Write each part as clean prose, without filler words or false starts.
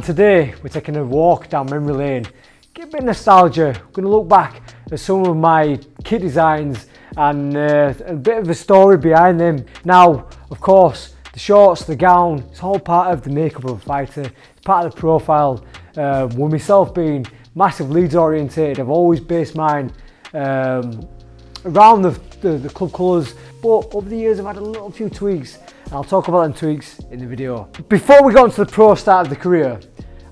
Today we're taking a walk down memory lane, get a bit of nostalgia. We're going to look back at some of my kit designs and a bit of a story behind them. Now, of course, the shorts, the gown, it's all part of the makeup of a fighter. It's part of the profile. With myself being massive Leeds orientated, I've always based mine around the club colours, but over the years I've had a few tweaks, and I'll talk about them tweaks in the video. Before we go into the pro start of the career,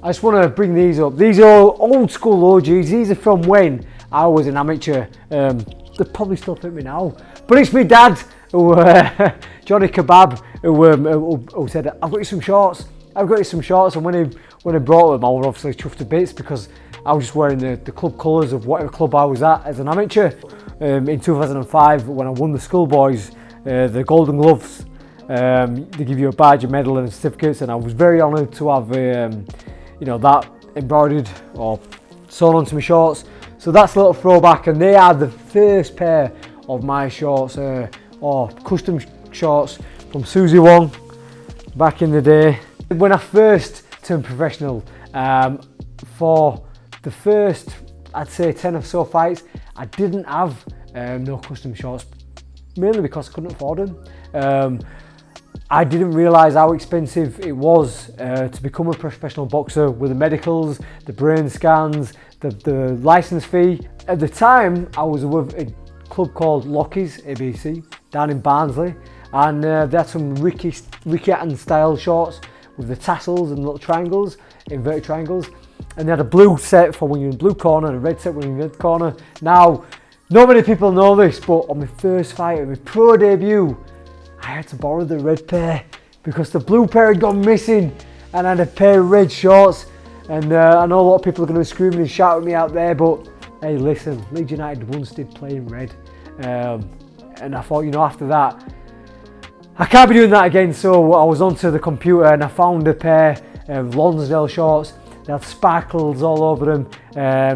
I just want to bring these up. These are old school OGs. These are from when I was an amateur. They probably still fit me now, but it's my dad, who, Johnny Kebab, who said, "I've got you some shorts. I've got you some shorts." And when he brought them, I was obviously chuffed to bits because I was just wearing the club colours of whatever club I was at as an amateur. In 2005, when I won the schoolboys, the Golden Gloves, they give you a badge, a medal, and certificates, and I was very honoured to have that embroidered or sewn onto my shorts. So that's a little throwback, and they are the first pair of my shorts, or custom shorts from Susie Wong back in the day. When I first turned professional, for the first, I'd say 10 or so fights, I didn't have no custom shorts, mainly because I couldn't afford them. I didn't realise how expensive it was to become a professional boxer, with the medicals, the brain scans, the licence fee. At the time, I was with a club called Lockie's ABC down in Barnsley, and they had some Ricky Hatton style shorts with the tassels and little triangles, inverted triangles, and they had a blue set for when you're in blue corner and a red set when you're in red corner. Now, not many people know this, but on my first fight, my pro debut, I had to borrow the red pair because the blue pair had gone missing, and I had a pair of red shorts. And I know a lot of people are going to scream and shout at me out there, but hey, listen, Leeds United once did play in red, and I thought, after that, I can't be doing that again. So I was onto the computer and I found a pair of Lonsdale shorts. They had sparkles all over them,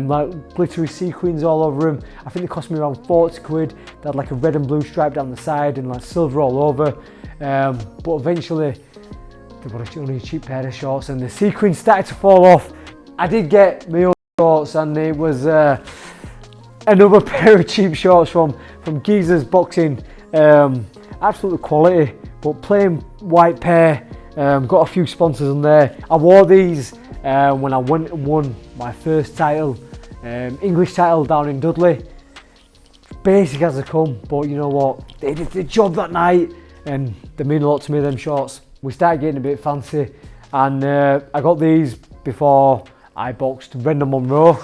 like glittery sequins all over them. I think they cost me around 40 quid. They had like a red and blue stripe down the side and like silver all over. But eventually, they were only a cheap pair of shorts, and the sequins started to fall off. I did get my own shorts, and it was another pair of cheap shorts from Geezer's Boxing. Absolute quality, but plain white pair. Got a few sponsors on there. I wore these when I went and won my first title, English title down in Dudley. Basic as they come, but you know what? They did the job that night, and they mean a lot to me, them shorts. We started getting a bit fancy, and I got these before I boxed Brendan Monroe,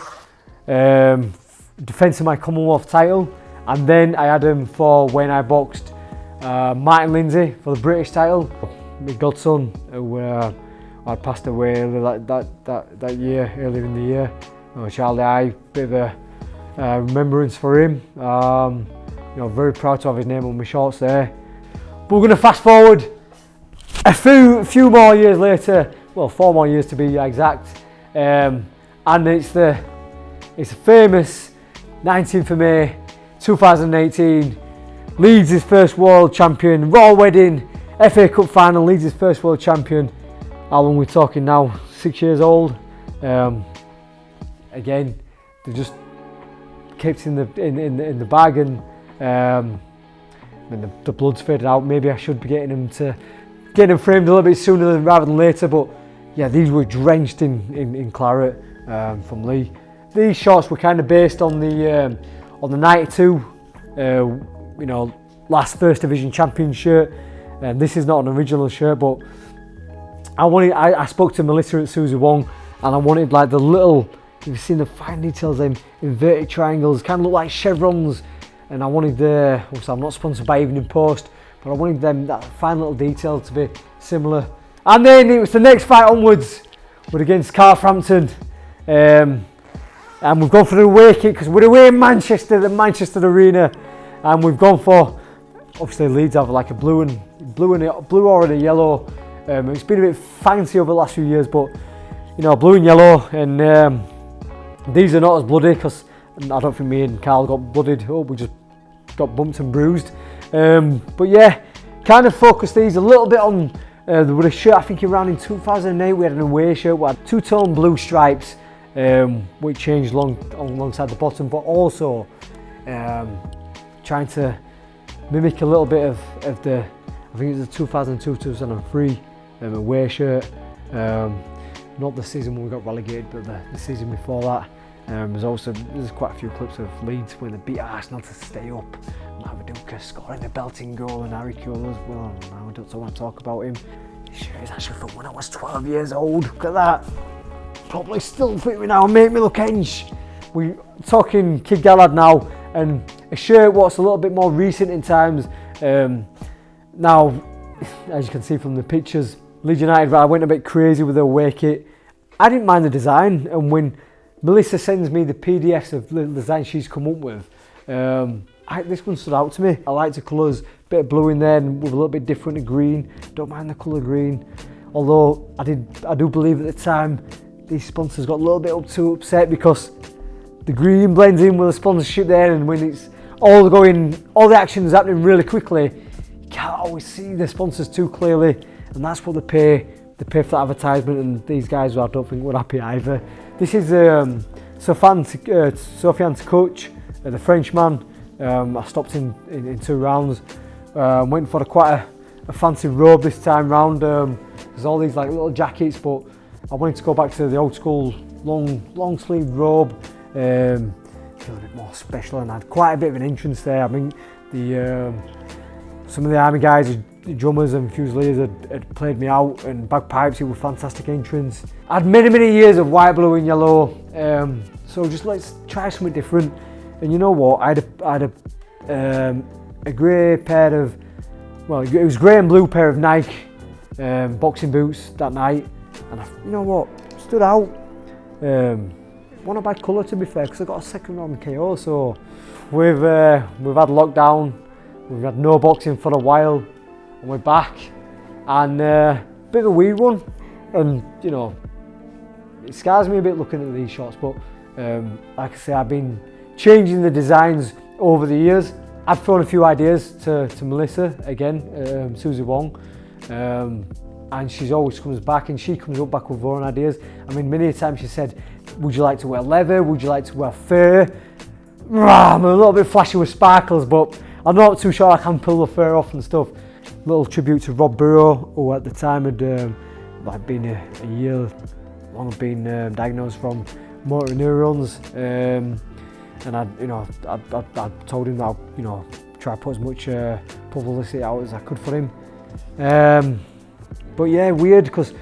defence of my Commonwealth title, and then I had them for when I boxed Martin Lindsay for the British title. My godson, who had passed away earlier that year, earlier in the year. Charlie I, bit of a remembrance for him. Very proud to have his name on my shorts there. But we're going to fast forward a few more years later, well, 4 more years to be exact, and it's the famous 19th of May 2018, Leeds' first world champion, Royal Wedding, FA Cup final, Leeds' first world champion. How long are we talking now? 6 years old. Again, they just kept in the bag, and the blood's faded out. Maybe I should be getting them framed a little bit sooner rather than later, but yeah, these were drenched in claret from Lee. These shorts were kind of based on the 92 last First Division champion shirt, and this is not an original shirt, but I spoke to Melissa at Susie Wong, and I wanted like the little, you've seen the fine details, them inverted triangles, kind of look like chevrons, and I wanted obviously I'm not sponsored by Evening Post, but I wanted that fine little detail to be similar. And then it was the next fight onwards, we're against Carframpton, and we've gone for the away kit because we're away in Manchester, the Manchester Arena, and we've gone for, obviously Leeds have like a blue or a yellow. It's been a bit fancy over the last few years, but blue and yellow, and these are not as bloody because I don't think me and Carl got bloodied. We just got bumped and bruised. But yeah, kind of focus these a little bit on There was a shirt, I think around in 2008, we had an away shirt, we had two-tone blue stripes, which changed alongside the bottom, but also trying to mimic a little bit of the, I think it was the 2002-2003 away shirt. Not the season when we got relegated, but the season before that. There's quite a few clips of Leeds when they beat Arsenal to stay up. Maviduka scoring a belting goal and Harry Kewell as well. Now I don't want to talk about him. This shirt is actually from when I was 12 years old. Look at that. Probably still fit me now and make me look hench. We're talking Kid Galahad now, and a shirt what's a little bit more recent in times. Now, as you can see from the pictures, Leeds United, I went a bit crazy with their away kit. I didn't mind the design, and when Melissa sends me the PDFs of the design she's come up with, this one stood out to me. I like the colours, bit of blue in there and with a little bit different green. Don't mind the colour green. Although I do believe at the time these sponsors got a little bit too upset because the green blends in with the sponsorship there, and when it's all the action is happening really quickly, you can't always see the sponsors too clearly, and that's what they pay. They pay for the advertisement, and these guys I don't think were happy either. This is Sofiane Coach, the Frenchman. I stopped in 2 rounds. Went for quite a fancy robe this time round. There's all these like little jackets, but I wanted to go back to the old school long sleeve robe. Feel a bit more special, and I had quite a bit of an entrance there. I mean, some of the army guys, the drummers and fusiliers had played me out, and bagpipes, it was a fantastic entrance. I had many years of white, blue and yellow, so just let's try something different. And you know what, I had a grey pair of, well, it was grey and blue pair of Nike boxing boots that night, and you know what, stood out. One a bad colour to be fair, because I got a second round KO. So we've had lockdown, we've had no boxing for a while, and we're back, and bit of a weird one, and you know, it scars me a bit looking at these shots, but like I say, I've been changing the designs over the years. I've thrown a few ideas to Melissa again, Susie Wong, and she always comes back, and she comes up back with her own ideas. I mean, many a time she said, would you like to wear leather, would you like to wear fur? I'm a little bit flashy with sparkles, but I'm not too sure I can pull the fur off and stuff. Little tribute to Rob Burrow, who at the time had been a year long, been diagnosed from motor neurons, and I told him that I'd try to put as much publicity out as I could for him. But yeah, weird, because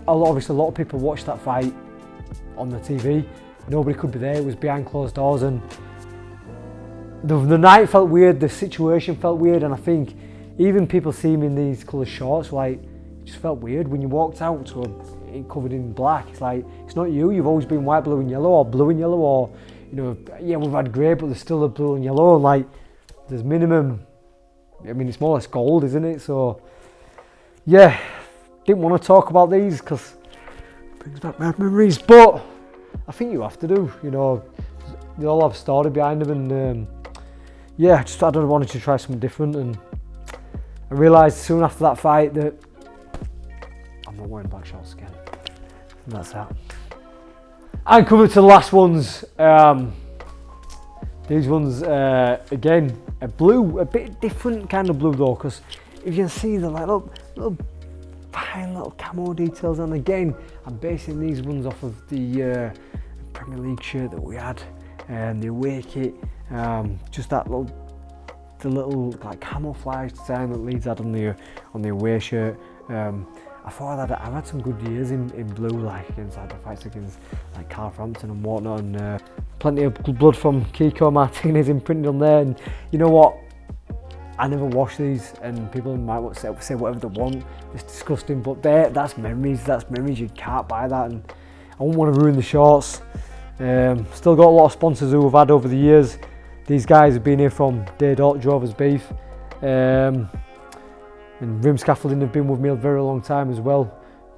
obviously a lot of people watched that fight on the TV. Nobody could be there. It was behind closed doors, and the night felt weird. The situation felt weird, and I think even people seeing me in these coloured shorts, like, it just felt weird when you walked out covered in black. It's like, it's not you. You've always been white, blue and yellow, or blue and yellow, or yeah, we've had grey, but there's still a blue and yellow. And like, there's minimum. I mean, it's more or less gold, isn't it? So yeah, didn't want to talk about these because it brings back bad memories, but I think you have to do. They all have a story behind them, and yeah, I wanted to try something different, and I realised soon after that fight that I'm not wearing black shorts again. And that's that. And coming to the last ones. These ones, again, a blue, a bit different kind of blue though, because if you can see the little fine little camo details, and again, I'm basing these ones off of the Premier League shirt that we had, and the away kit, just that little like camouflage design that Leeds had on the away shirt. I thought that I've had some good years in blue, like against like the fights against like Carl Frampton and whatnot, and plenty of blood from Kiko Martinez imprinted on there. And you know what? I never wash these, and people might say whatever they want. It's disgusting, but that's memories. That's memories. You can't buy that, and I wouldn't want to ruin the shorts. Still got a lot of sponsors who have had over the years. These guys have been here from day dot, Drovers Beef. And Rim Scaffolding have been with me a very long time as well.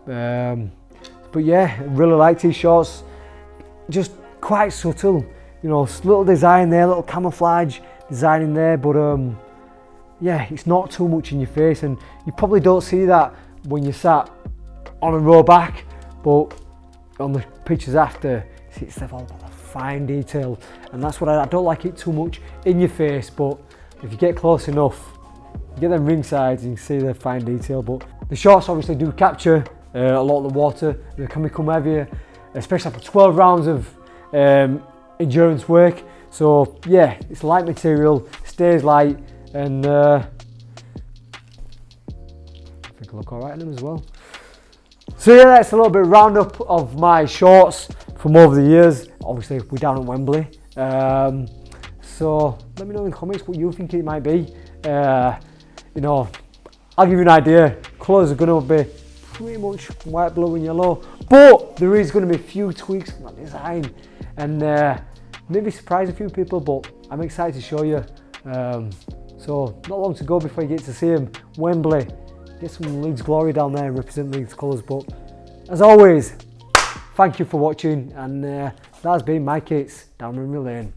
But yeah, really like these shorts. Just quite subtle, little design there, little camouflage design in there, but yeah, it's not too much in your face, and you probably don't see that when you're sat on a row back, but on the pictures after, it's all about the fine detail, and that's what I don't like it too much in your face, but if you get close enough, you get them ring sides and you can see the fine detail. But the shorts obviously do capture a lot of the water. They can become heavier, especially after 12 rounds of endurance work. So yeah, it's light material, stays light, and I think I look alright in them as well. So yeah, that's a little bit roundup of my shorts from over the years. Obviously we're down at Wembley, so let me know in the comments what you think it might be. You know, I'll give you an idea. Colours are going to be pretty much white, blue and yellow, but there is going to be a few tweaks in that design, and maybe surprise a few people, but I'm excited to show you. So not long to go before you get to see him. Wembley, get some Leeds glory down there and represent Leeds colours. But as always, thank you for watching, and that has been my kits down memory lane.